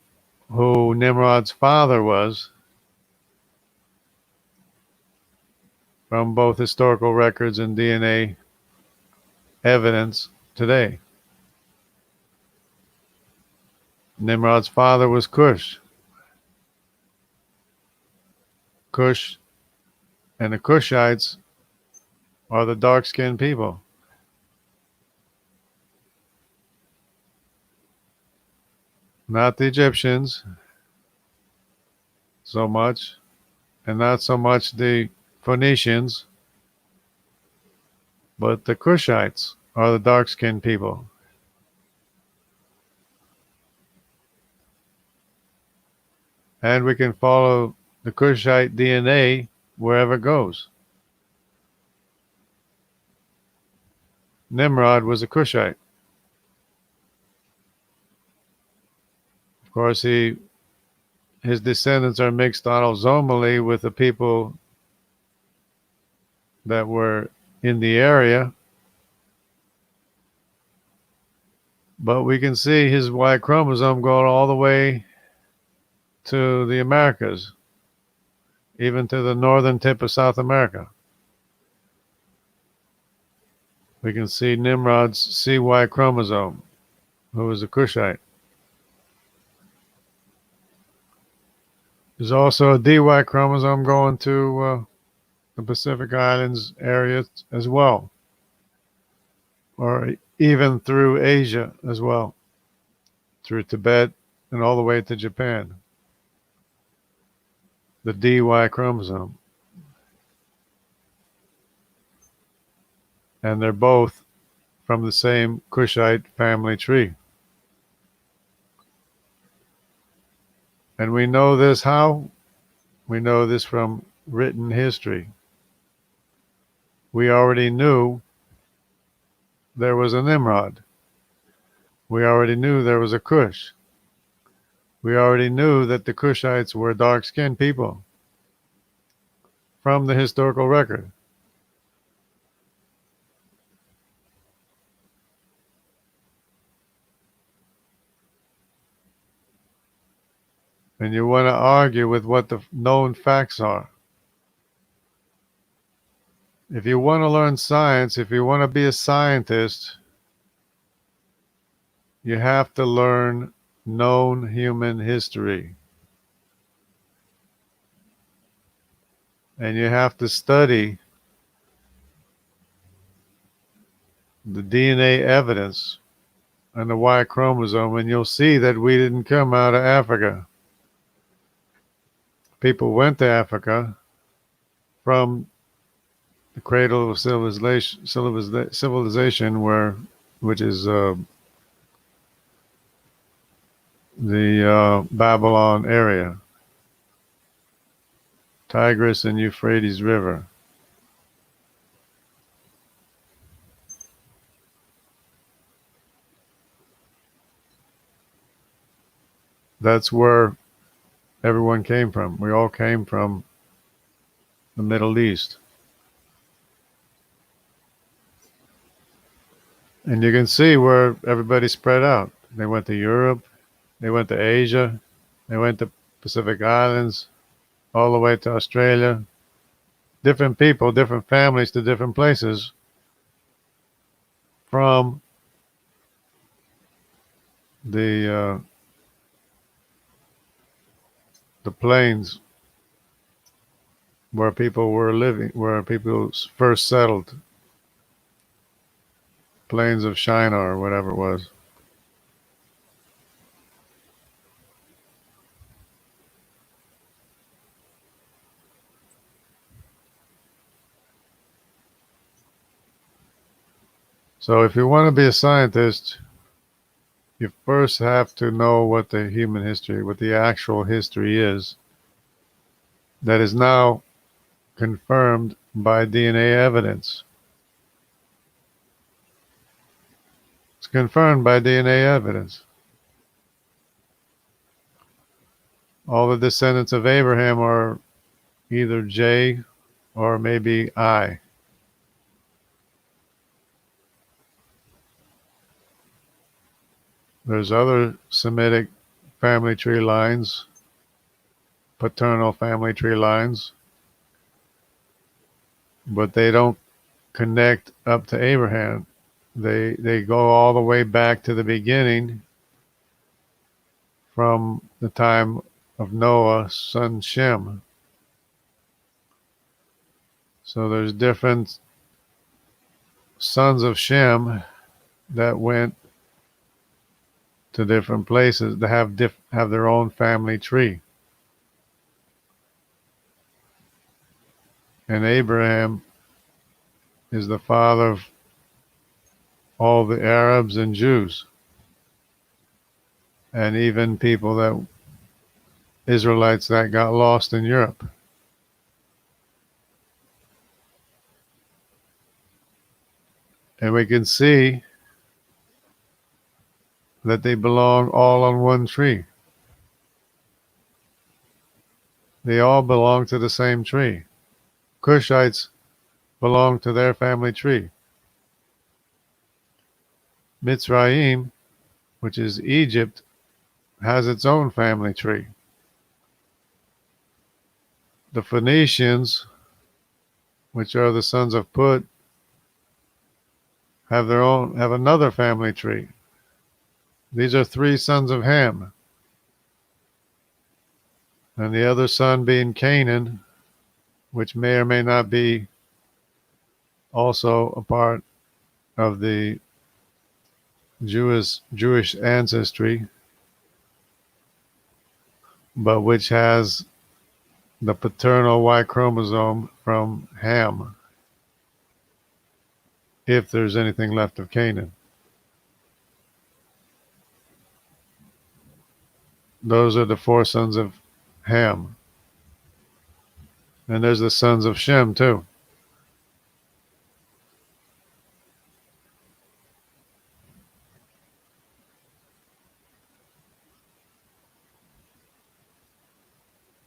who Nimrod's father was from both historical records and DNA evidence today. Nimrod's father was Cush. Cush and the Cushites are the dark-skinned people. Not the Egyptians so much, and not so much the Phoenicians, but the Cushites are the dark-skinned people. And we can follow the Cushite DNA wherever it goes. Nimrod was a Cushite. Of course, his descendants are mixed autosomally with the people that were in the area, but we can see his Y chromosome going all the way to the Americas, even to the northern tip of South America. We can see Nimrod's CY chromosome, who was a Cushite. There's also a DY chromosome going to the Pacific Islands area as well, or even through Asia as well, through Tibet and all the way to Japan. The DY chromosome. And they're both from the same Cushite family tree. And we know this how? We know this from written history. We already knew there was a Nimrod. We already knew there was a Cush. We already knew that the Cushites were dark-skinned people from the historical record. And you want to argue with what the known facts are. If you want to learn science, if you want to be a scientist, you have to learn known human history. And you have to study the DNA evidence and the Y chromosome, and you'll see that we didn't come out of Africa. People went to Africa from the cradle of civilization, which is the Babylon area, Tigris and Euphrates River. That's where everyone came from. We all came from the Middle East. And you can see where everybody spread out. They went to Europe, they went to Asia, they went to Pacific Islands, all the way to Australia. Different people, different families to different places from the plains where people were living, where people first settled, plains of Shinar or whatever it was. So if you want to be a scientist, you first have to know what the human history, what the actual history is, that is now confirmed by DNA evidence. It's confirmed by DNA evidence. All the descendants of Abraham are either J or maybe I. There's other Semitic family tree lines, paternal family tree lines, but they don't connect up to Abraham. They go all the way back to the beginning, from the time of Noah's son Shem. So there's different sons of Shem that went to different places that have their own family tree. And Abraham is the father of all the Arabs and Jews, and even people that Israelites that got lost in Europe. And we can see that they belong all on one tree. They all belong to the same tree. Cushites belong to their family tree. Mitzrayim, which is Egypt, has its own family tree. The Phoenicians, which are the sons of Put, have another family tree. These are three sons of Ham, and the other son being Canaan, which may or may not be also a part of the Jewish ancestry, but which has the paternal Y chromosome from Ham, if there's anything left of Canaan. Those are the four sons of Ham. And there's the sons of Shem too.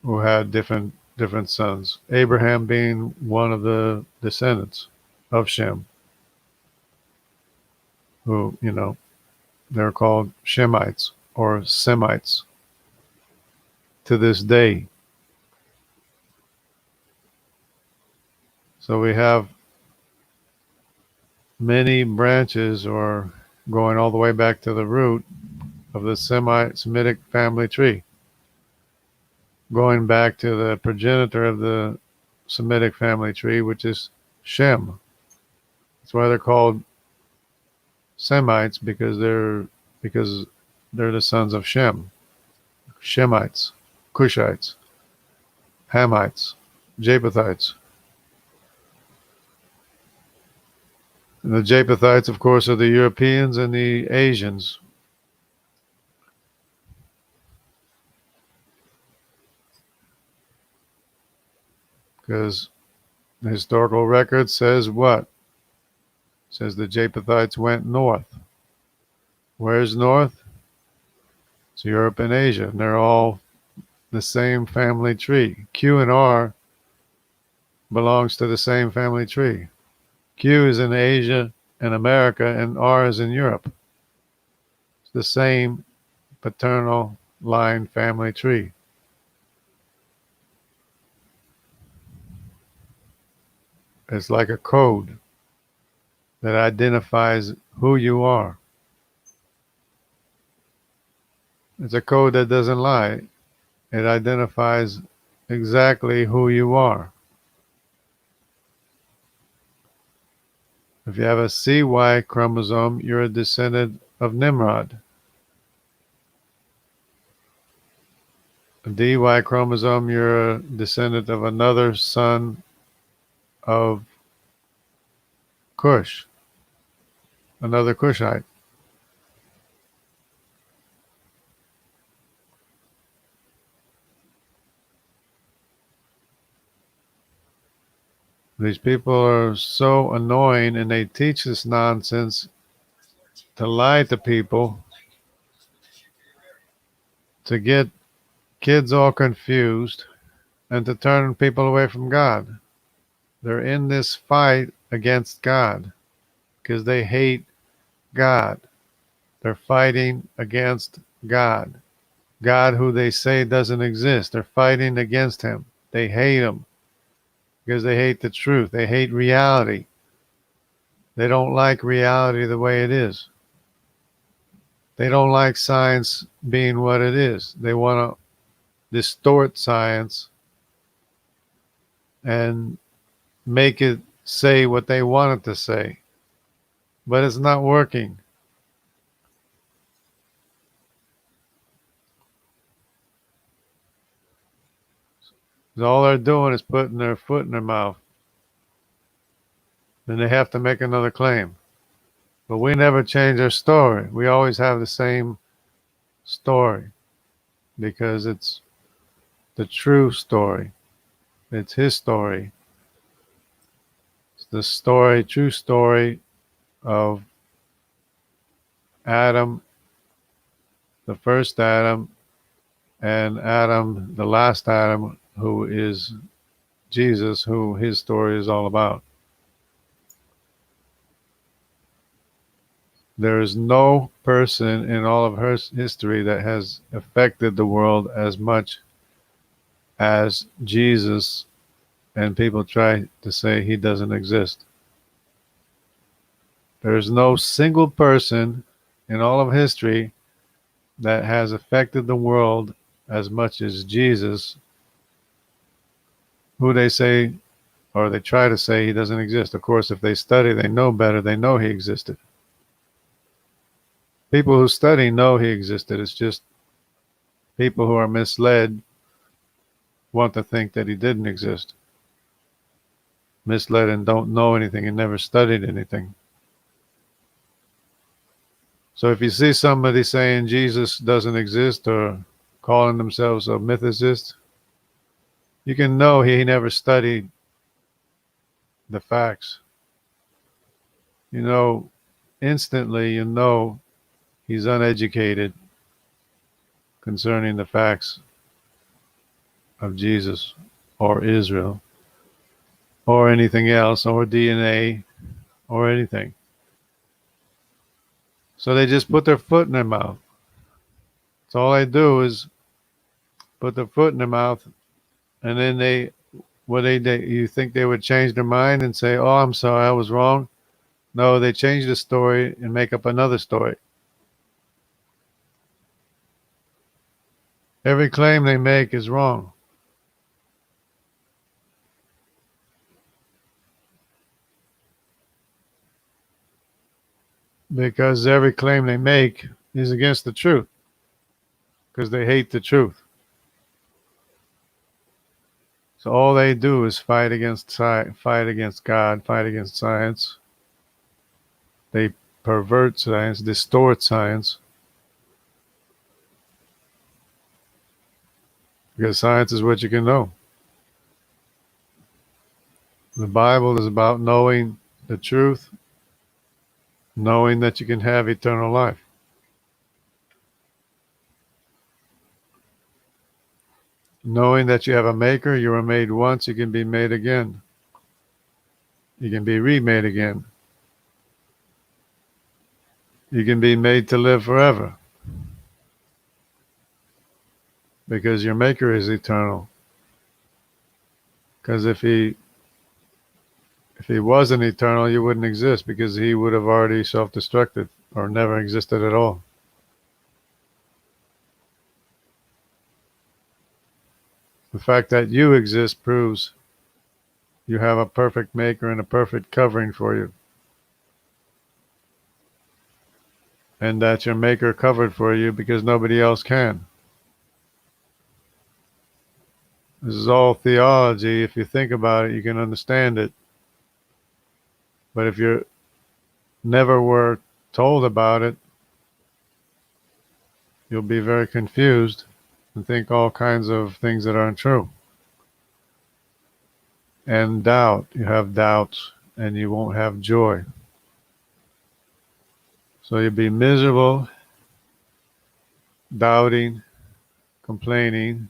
Who had different sons. Abraham being one of the descendants of Shem, who, they're called Shemites or Semites to this day. So we have many branches, or going all the way back to the root of the Semitic family tree, going back to the progenitor of the Semitic family tree, which is Shem. That's why they're called Semites, because they're the sons of Shem. Shemites, Cushites, Hamites, Japhethites. And the Japhethites, of course, are the Europeans and the Asians. Because the historical record says what? It says the Japhethites went north. Where's north? It's Europe and Asia, and they're all the same family tree. Q and R belongs to the same family tree. Q is in Asia and America, and R is in Europe. It's the same paternal line family tree. It's like a code that identifies who you are. It's a code that doesn't lie. It identifies exactly who you are. If you have a CY chromosome, you're a descendant of Nimrod. A DY chromosome, you're a descendant of another son of Cush, another Cushite. These people are so annoying, and they teach this nonsense to lie to people, to get kids all confused, and to turn people away from God. They're in this fight against God because they hate God. They're fighting against God. God, who they say doesn't exist. They're fighting against him. They hate him because they hate the truth. They hate reality. They don't like reality the way it is. They don't like science being what it is. They want to distort science and make it say what they want it to say. But it's not working. All they're doing is putting their foot in their mouth. Then they have to make another claim. But we never change our story. We always have the same story because it's the true story. It's his story. It's the story, true story of Adam, the first Adam, and Adam, the last Adam, who is Jesus, who his story is all about. There is no person in all of her history that has affected the world as much as Jesus, and people try to say he doesn't exist. There is no single person in all of history that has affected the world as much as Jesus, who they say, or they try to say, he doesn't exist. Of course, if they study, they know better, they know he existed. People who study know he existed. It's just people who are misled want to think that he didn't exist. Misled and don't know anything and never studied anything. So if you see somebody saying Jesus doesn't exist or calling themselves a mythicist, you can know he never studied the facts. You know, instantly you know he's uneducated concerning the facts of Jesus or Israel or anything else or DNA or anything. So they just put their foot in their mouth. So all they do is put their foot in their mouth, and then you think they would change their mind and say, "Oh, I'm sorry, I was wrong." No, they change the story and make up another story. Every claim they make is wrong. Because every claim they make is against the truth. Because they hate the truth. So all they do is fight against God, fight against science. They pervert science, distort science. Because science is what you can know. The Bible is about knowing the truth, knowing that you can have eternal life. Knowing that you have a maker, you were made once, you can be made again. You can be remade again. You can be made to live forever. Because your maker is eternal. Because if he wasn't eternal, you wouldn't exist, because he would have already self-destructed or never existed at all. The fact that you exist proves you have a perfect maker and a perfect covering for you. And that your maker covered for you because nobody else can. This is all theology. If you think about it, you can understand it. But if you never were told about it, you'll be very confused and think all kinds of things that aren't true. And doubt. You have doubts and you won't have joy. So you'll be miserable, doubting, complaining,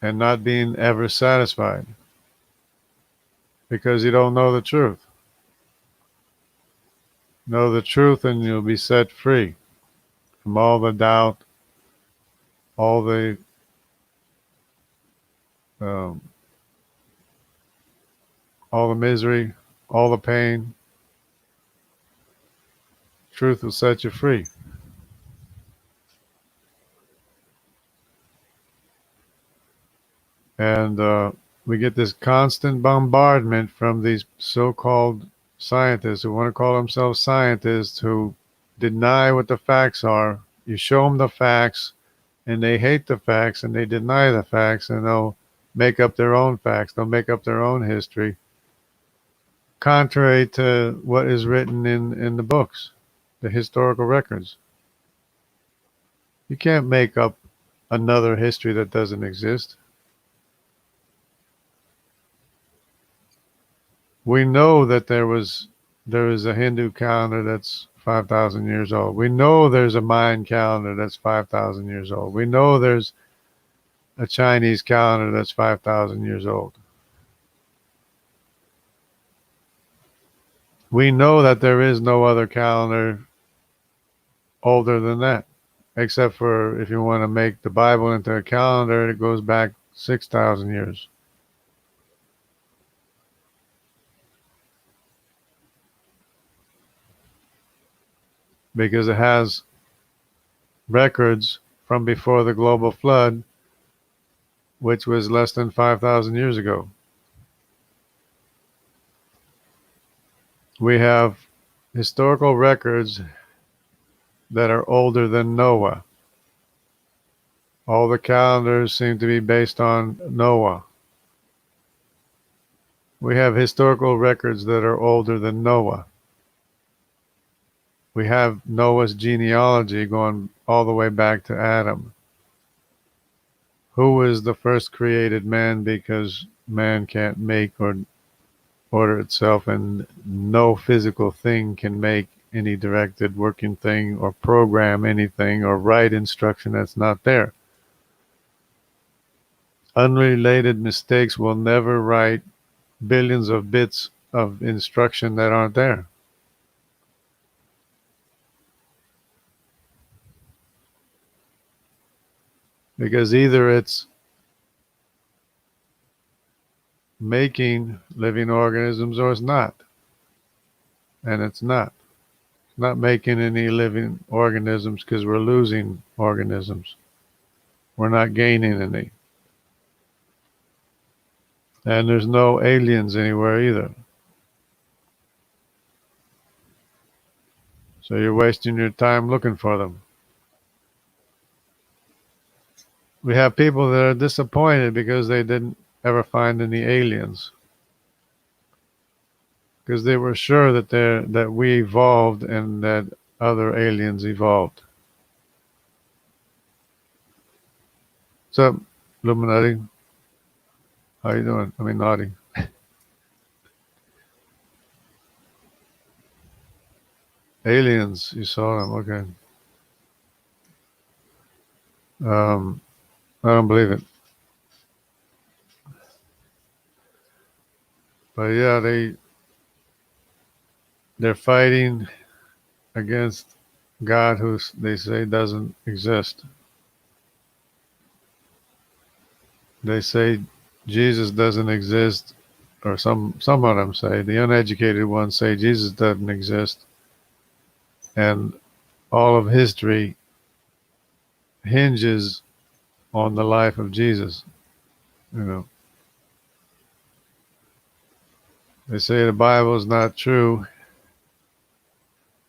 and not being ever satisfied because you don't know the truth. Know the truth and you'll be set free from all the doubt, all the um, all the misery, all the pain. Truth will set you free. And we get this constant bombardment from these so-called scientists who want to call themselves scientists, who deny what the facts are. You show them the facts, and they hate the facts, and they deny the facts, and they'll make up their own facts. They'll make up their own history, contrary to what is written in the books, the historical records. You can't make up another history that doesn't exist. We know that there is a Hindu calendar that's 5,000 years old. We know there's a Mayan calendar that's 5,000 years old. We know there's a Chinese calendar that's 5,000 years old. We know that there is no other calendar older than that, except for if you want to make the Bible into a calendar, it goes back 6,000 years. Because it has records from before the global flood, which was less than 5,000 years ago. We have historical records that are older than Noah. All the calendars seem to be based on Noah. We have historical records that are older than Noah. We have Noah's genealogy going all the way back to Adam. Who was the first created man, because man can't make or order itself, and no physical thing can make any directed working thing or program anything or write instruction that's not there. Unrelated mistakes will never write billions of bits of instruction that aren't there. Because either it's making living organisms or it's not. And it's not. It's not making any living organisms because we're losing organisms. We're not gaining any. And there's no aliens anywhere either. So you're wasting your time looking for them. We have people that are disappointed because they didn't ever find any aliens. Because they were sure that we evolved and that other aliens evolved. What's up, Illuminati? How you doing? I mean, nodding. Aliens, you saw them, okay. I don't believe it. But yeah, they're fighting against God, who they say doesn't exist. They say Jesus doesn't exist, or some of them say, the uneducated ones say Jesus doesn't exist, and all of history hinges on the life of Jesus. You know, they say the Bible is not true,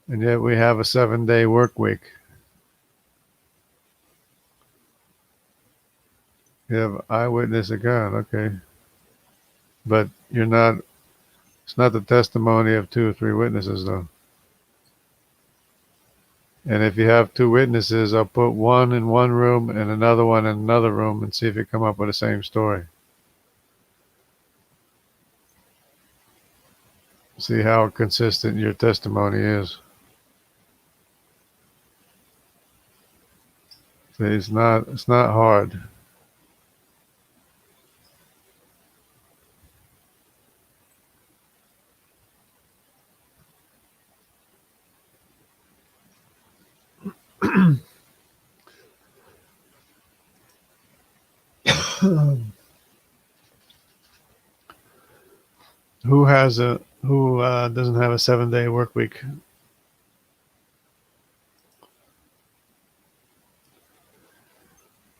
and yet we have a 7-day work week. You have eyewitness account, okay, but you're not. It's not the testimony of 2 or 3 witnesses, though. And if you have 2 witnesses, I'll put one in one room and another one in another room and see if you come up with the same story. See how consistent your testimony is. See, it's not hard. Who doesn't have a 7-day work week?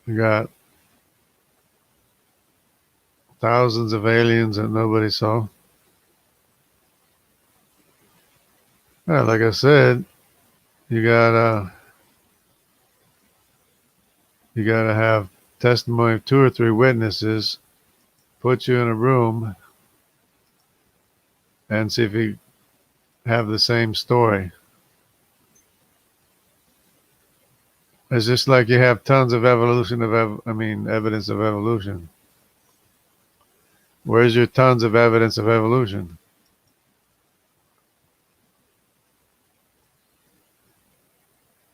We got thousands of aliens that nobody saw. Yeah, like I said, you gotta have testimony of 2 or 3 witnesses, put you in a room, and see if you have the same story. It's just like you have tons of evidence of evolution. Where's your tons of evidence of evolution?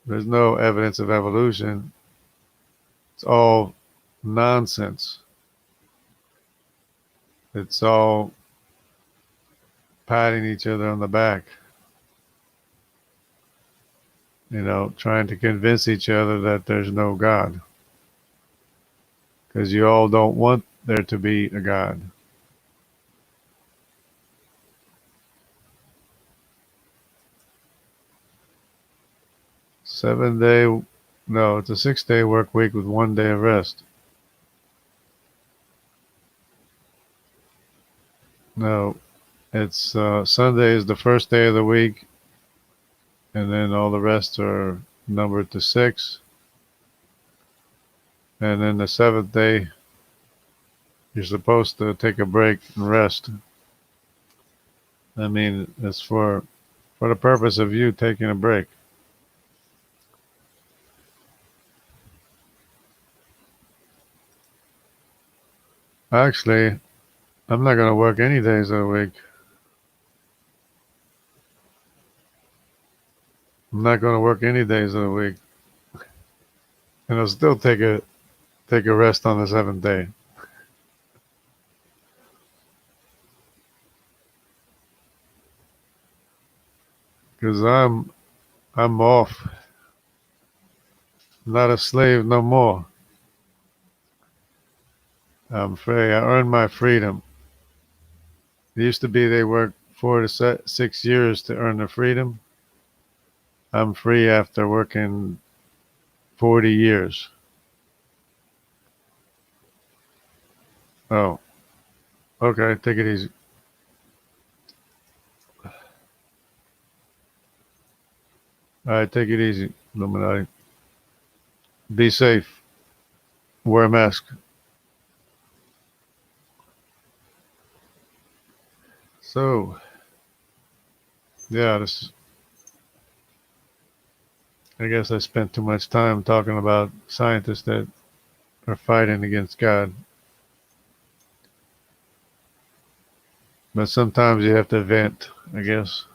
There's no evidence of evolution. It's all nonsense. It's all patting each other on the back, trying to convince each other that there's no God. Because you all don't want there to be a God. No, it's a 6-day work week with 1 day of rest. No, it's Sunday is the first day of the week, and then all the rest are numbered to 6. And then the 7th day, you're supposed to take a break and rest. I mean, it's for the purpose of you taking a break. Actually, I'm not going to work any days of the week. I'm not going to work any days of the week. And I'll still take a rest on the 7th day. Because I'm off. I'm not a slave no more. I'm free. I earned my freedom. It used to be they worked 4 to 6 years to earn their freedom. I'm free after working 40 years. Oh, okay. Take it easy. All right, take it easy, Illuminati. Be safe. Wear a mask. So, yeah, I guess I spent too much time talking about scientists that are fighting against God. But sometimes you have to vent, I guess.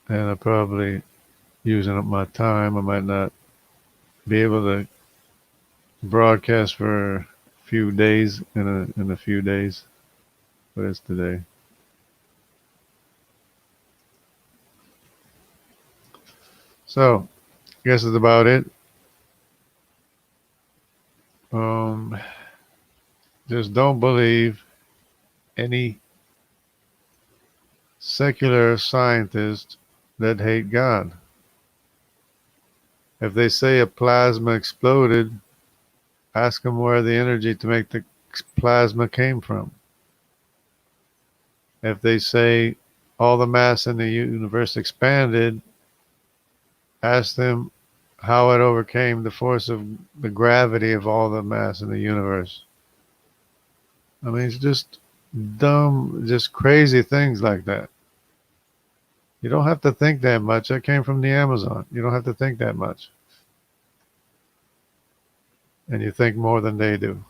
And I'm probably using up my time. I might not be able to broadcast for a few days in a few days. But it's today. So, I guess that's about it. Just don't believe any secular scientists that hate God. If they say a plasma exploded, ask them where the energy to make the plasma came from. If they say all the mass in the universe expanded, ask them how it overcame the force of the gravity of all the mass in the universe. I mean, it's just dumb, just crazy things like that. You don't have to think that much. That came from the Amazon. You don't have to think that much. And you think more than they do.